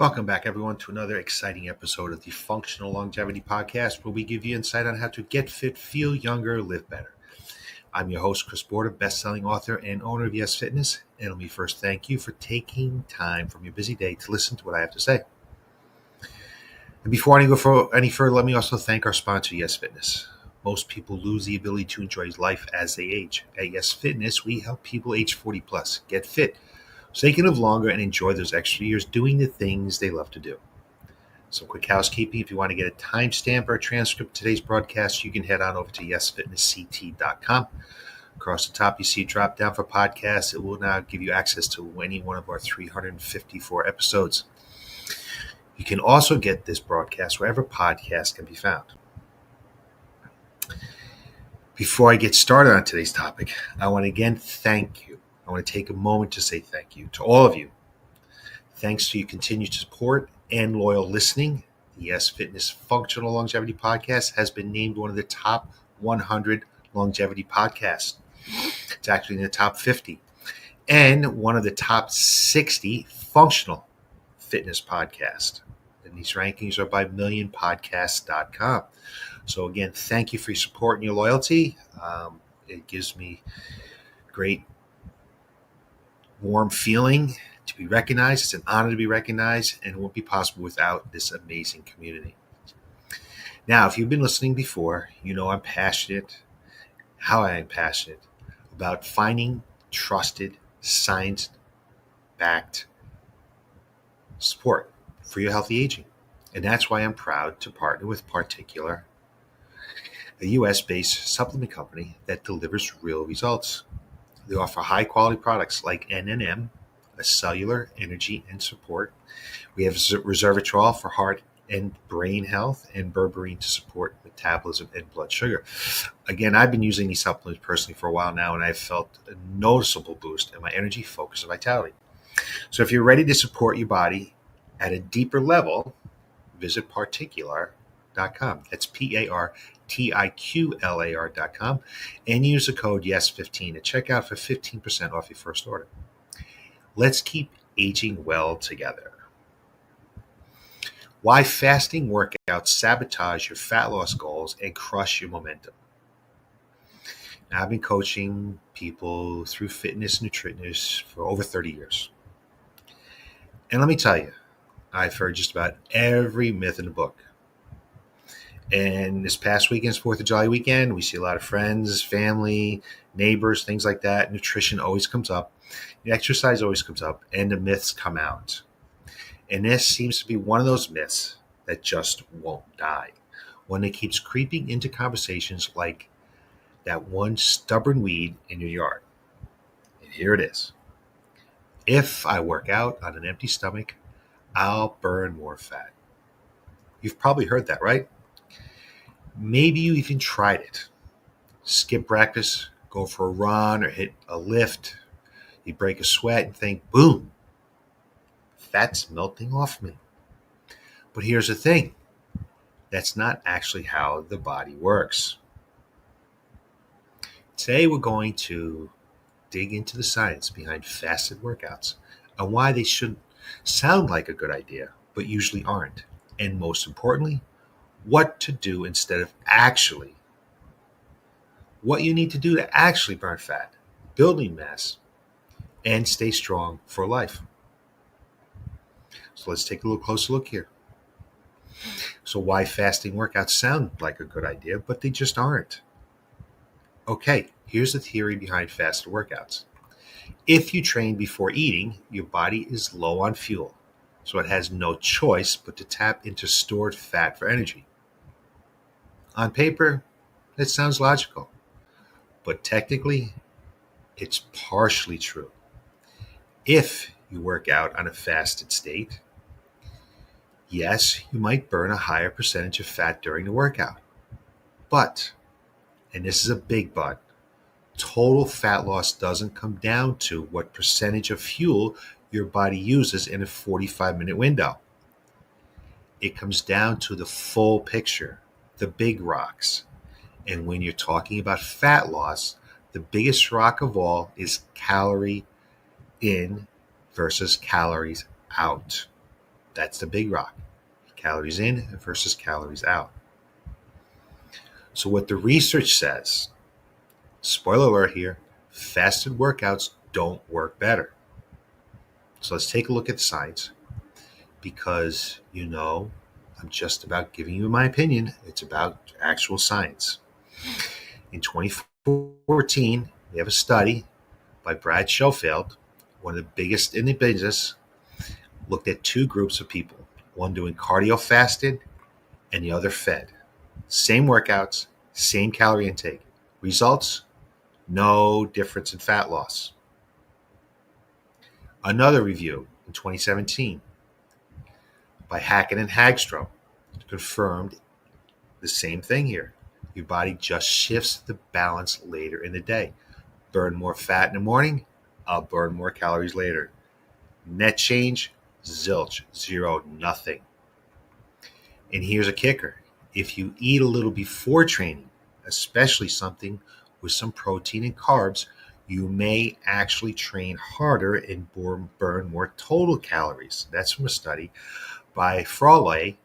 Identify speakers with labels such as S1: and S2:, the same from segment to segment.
S1: Welcome back, everyone, to another exciting episode of the Functional Longevity Podcast, where we give you insight on how to get fit, feel younger, live better. I'm your host, Chris Border, best-selling author and owner of Y.E.S Fitness. And let me first thank you for taking time from your busy day to listen to what I have to say. And before I go any further, let me also thank our sponsor, Y.E.S Fitness. Most people lose the ability to enjoy life as they age. At Y.E.S Fitness, we help people age 40 plus get fit so they can live longer and enjoy those extra years doing the things they love to do. Some quick housekeeping. If you want to get a timestamp or a transcript of today's broadcast, you can head on over to yesfitnessct.com. Across the top, you see a drop down for podcasts. It will now give you access to any one of our 354 episodes. You can also get this broadcast wherever podcasts can be found. Before I get started on today's topic, I want to again thank you. I want to take a moment to say thank you to all of you. Thanks to your continued support and loyal listening, the Y.E.S Fitness Functional Longevity Podcast has been named one of the top 100 longevity podcasts. It's actually in the top 50 and one of the top 60 functional fitness podcasts. And these rankings are by millionpodcasts.com. So again, thank you for your support and your loyalty. It gives me great warm feeling to be recognized. It's an honor to be recognized, and it won't be possible without this amazing community. Now, if you've been listening before, you know I'm passionate about finding trusted, science-backed support for your healthy aging. And that's why I'm proud to partner with PartiQlar, a US-based supplement company that delivers real results. They offer high-quality products like NNM, a cellular energy and support. We have resveratrol for heart and brain health, and berberine to support metabolism and blood sugar. Again, I've been using these supplements personally for a while now, and I've felt a noticeable boost in my energy, focus, and vitality. So if you're ready to support your body at a deeper level, visit PartiQlar.com. That's PartiQlar.com, and use the code YES15 at checkout for 15% off your first order. Let's keep aging well together. Why fasting workouts sabotage your fat loss goals and crush your momentum. Now, I've been coaching people through fitness and nutritionists for over 30 years. And let me tell you, I've heard just about every myth in the book. And this past weekend's 4th of July weekend, we see a lot of friends, family, neighbors, things like that. Nutrition always comes up. Exercise always comes up, and the myths come out. And this seems to be one of those myths that just won't die. One that keeps creeping into conversations like that one stubborn weed in your yard. And here it is. If I work out on an empty stomach, I'll burn more fat. You've probably heard that, right? Maybe you even tried it. Skip breakfast, go for a run, or hit a lift. You break a sweat and think, boom, fat's melting off me. But here's the thing. That's not actually how the body works. Today we're going to dig into the science behind fasted workouts and why they shouldn't sound like a good idea, but usually aren't. And most importantly, what to do instead of what you need to do to actually burn fat, building mass, and stay strong for life. So let's take a little closer look here. So why fasting workouts sound like a good idea, but they just aren't. Okay, here's the theory behind fasted workouts. If you train before eating, your body is low on fuel, so it has no choice but to tap into stored fat for energy. On paper, it sounds logical, but technically, it's partially true. If you work out on a fasted state, yes, you might burn a higher percentage of fat during the workout. But, and this is a big but, total fat loss doesn't come down to what percentage of fuel your body uses in a 45-minute window. It comes down to the full picture, the big rocks. And when you're talking about fat loss, the biggest rock of all is calorie in versus calories out. That's the big rock. Calories in versus calories out. So what the research says, spoiler alert here, fasted workouts don't work better. So let's take a look at the science, because I'm just about giving you my opinion. It's about actual science. In 2014, we have a study by Brad Schofield, one of the biggest in the business, looked at two groups of people, one doing cardio fasted and the other fed. Same workouts, same calorie intake. Results? No difference in fat loss. Another review in 2017 by Hackett and Hagstrom confirmed the same thing here. Your body just shifts the balance later in the day. Burn more fat in the morning, I'll burn more calories later. Net change, zilch, zero, nothing. And here's a kicker. If you eat a little before training, especially something with some protein and carbs, you may actually train harder and burn more total calories. That's from a study by Frawley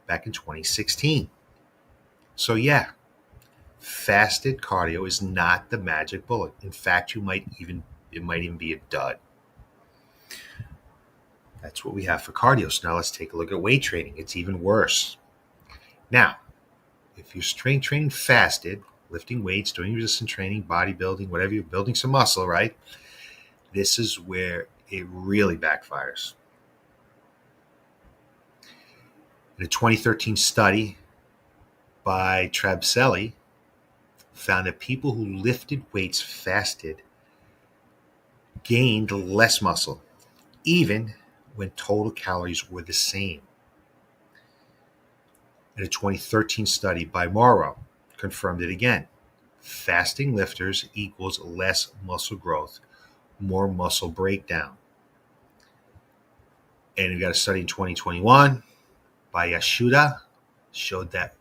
S1: back in 2016. So yeah, fasted cardio is not the magic bullet. In fact, it might even be a dud. That's what we have for cardio. So now let's take a look at weight training. It's even worse. Now, if you're strength training fasted, lifting weights, doing resistance training, bodybuilding, whatever, you're building some muscle, right? This is where it really backfires. In a 2013 study by Trabselli, found that people who lifted weights fasted gained less muscle, even when total calories were the same. And a 2013 study by Morrow confirmed it again. Fasting lifters equals less muscle growth, more muscle breakdown. And we got a study in 2021 by Yasuda, showed that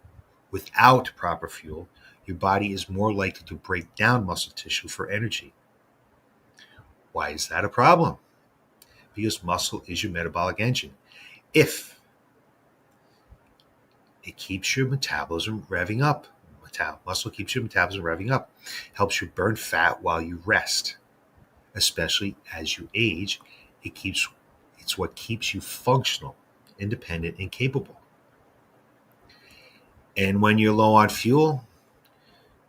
S1: without proper fuel, your body is more likely to break down muscle tissue for energy. Why is that a problem? Because muscle is your metabolic engine. If it keeps your metabolism revving up, muscle keeps your metabolism revving up, helps you burn fat while you rest, especially as you age. It's what keeps you functional, independent, and capable. And when you're low on fuel,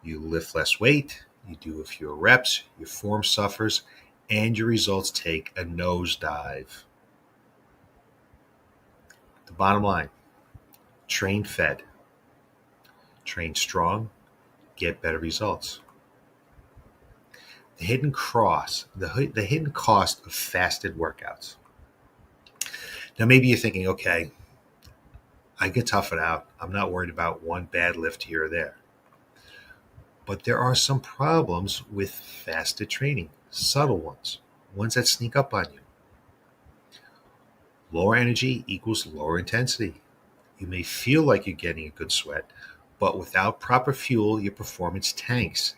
S1: you lift less weight, you do fewer reps, your form suffers, and your results take a nosedive. The bottom line, train fed, train strong, get better results. The hidden cost of fasted workouts. Now maybe you're thinking, okay, I can tough it out. I'm not worried about one bad lift here or there. But there are some problems with fasted training, subtle ones that sneak up on you. Lower energy equals lower intensity. You may feel like you're getting a good sweat, but without proper fuel, your performance tanks.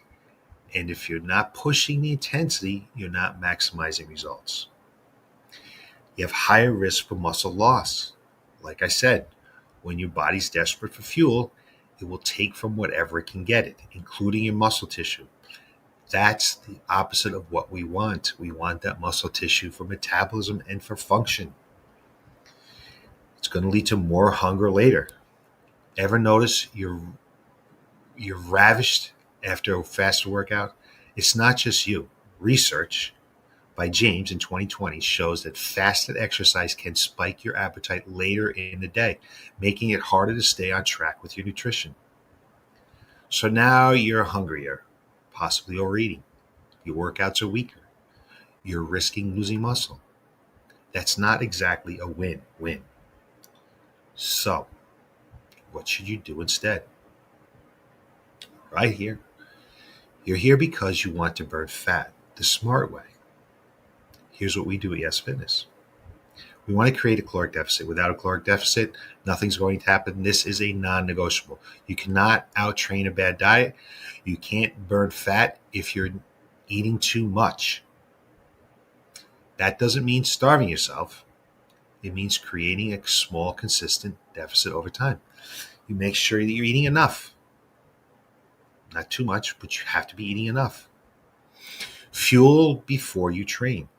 S1: And if you're not pushing the intensity, you're not maximizing results. You have higher risk for muscle loss. Like I said, when your body's desperate for fuel, it will take from whatever it can get it, including your muscle tissue. That's the opposite of what we want. We want that muscle tissue for metabolism and for function. It's going to lead to more hunger later. Ever notice you're ravished after a fast workout? It's not just you. Research by James in 2020 shows that fasted exercise can spike your appetite later in the day, making it harder to stay on track with your nutrition. So now you're hungrier, possibly overeating. Your workouts are weaker. You're risking losing muscle. That's not exactly a win-win. So, what should you do instead? Right here. You're here because you want to burn fat the smart way. Here's what we do at Y.E.S Fitness. We want to create a caloric deficit. Without a caloric deficit, nothing's going to happen. This is a non-negotiable. You cannot out-train a bad diet. You can't burn fat if you're eating too much. That doesn't mean starving yourself. It means creating a small, consistent deficit over time. You make sure that you're eating enough. Not too much, but you have to be eating enough. Fuel before you train.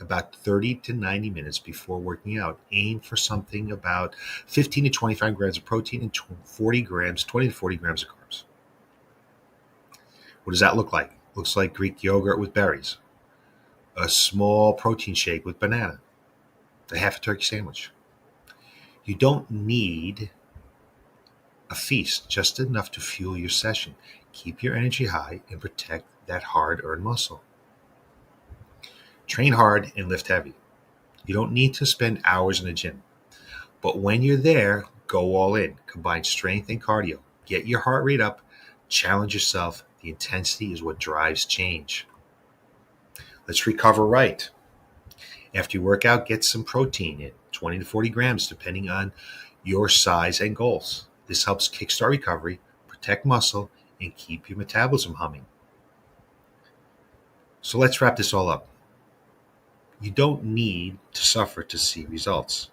S1: About 30 to 90 minutes before working out. Aim for something about 15 to 25 grams of protein and 20 to 40 grams of carbs. What does that look like? Looks like Greek yogurt with berries, a small protein shake with banana, a half a turkey sandwich. You don't need a feast, just enough to fuel your session. Keep your energy high and protect that hard-earned muscle. Train hard and lift heavy. You don't need to spend hours in the gym. But when you're there, go all in. Combine strength and cardio. Get your heart rate up. Challenge yourself. The intensity is what drives change. Let's recover right. After you work out, get some protein in, 20 to 40 grams, depending on your size and goals. This helps kickstart recovery, protect muscle, and keep your metabolism humming. So let's wrap this all up. You don't need to suffer to see results.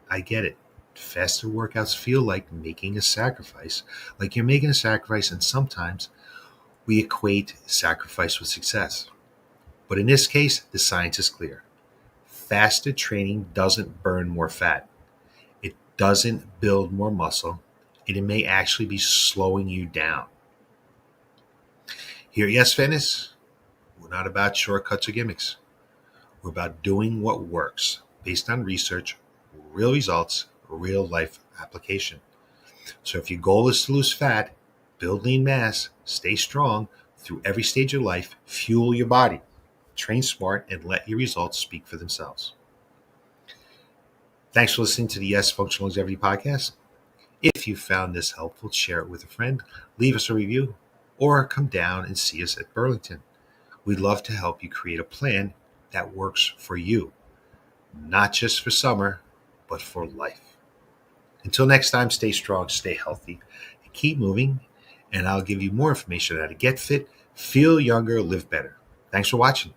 S1: I get it. Faster workouts feel like making a sacrifice, like you're making a sacrifice, and sometimes we equate sacrifice with success. But in this case, the science is clear. Fasted training doesn't burn more fat. It doesn't build more muscle, and it may actually be slowing you down. Here at Y.E.S Fitness, we're not about shortcuts or gimmicks. We're about doing what works based on research, real results, real life application. So if your goal is to lose fat, build lean mass, stay strong through every stage of life, fuel your body, train smart, and let your results speak for themselves. Thanks for listening to the Y.E.S Functional Longevity Podcast. If you found this helpful, share it with a friend, leave us a review, or come down and see us at Burlington. We'd love to help you create a plan that works for you, not just for summer, but for life. Until next time, stay strong, stay healthy, and keep moving, and I'll give you more information on how to get fit, feel younger, live better. Thanks for watching.